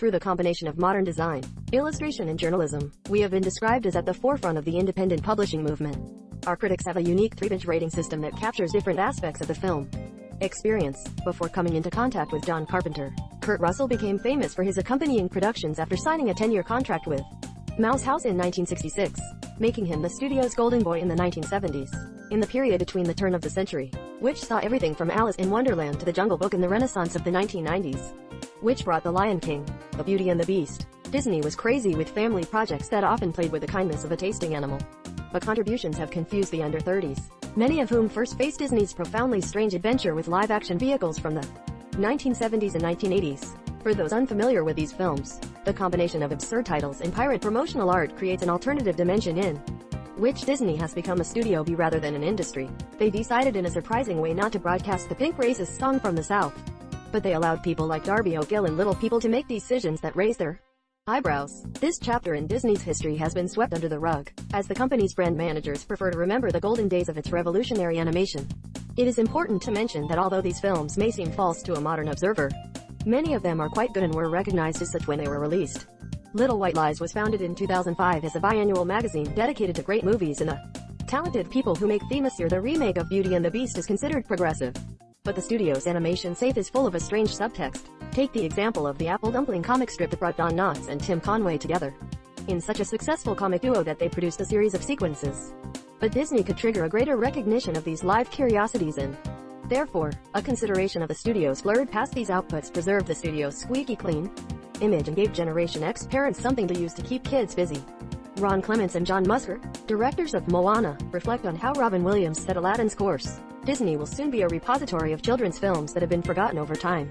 Through the combination of modern design, illustration and journalism, we have been described as at the forefront of the independent publishing movement. Our critics have a unique 3-inch rating system that captures different aspects of the film experience. Before coming into contact with John Carpenter, Kurt Russell became famous for his accompanying productions after signing a 10-year contract with Mouse House in 1966, making him the studio's golden boy in the 1970s. In the period between the turn of the century, which saw everything from Alice in Wonderland to The Jungle Book, and the renaissance of the 1990s, which brought The Lion King, The Beauty and the Beast, Disney was crazy with family projects that often played with the kindness of a tasting animal. But contributions have confused the under-30s, many of whom first faced Disney's profoundly strange adventure with live-action vehicles from the 1970s and 1980s. For those unfamiliar with these films, the combination of absurd titles and pirate promotional art creates an alternative dimension in which Disney has become a studio B rather than an industry. They decided in a surprising way not to broadcast the Pink racist song from the South, but they allowed people like Darby O'Gill and Little People to make decisions that raise their eyebrows. This chapter in Disney's history has been swept under the rug, as the company's brand managers prefer to remember the golden days of its revolutionary animation. It is important to mention that although these films may seem false to a modern observer, many of them are quite good and were recognized as such when they were released. Little White Lies was founded in 2005 as a biannual magazine dedicated to great movies and the talented people who make Famous Year. The remake of Beauty and the Beast is considered progressive, but the studio's animation safe is full of a strange subtext. Take the example of the Apple Dumpling comic strip that brought Don Knotts and Tim Conway together in such a successful comic duo that they produced a series of sequences. But Disney could trigger a greater recognition of these live curiosities and, therefore, a consideration of the studio's blurred past. These outputs preserved the studio's squeaky clean image and gave Generation X parents something to use to keep kids busy. Ron Clements and John Musker, directors of Moana, reflect on how Robin Williams set Aladdin's course. Disney will soon be a repository of children's films that have been forgotten over time.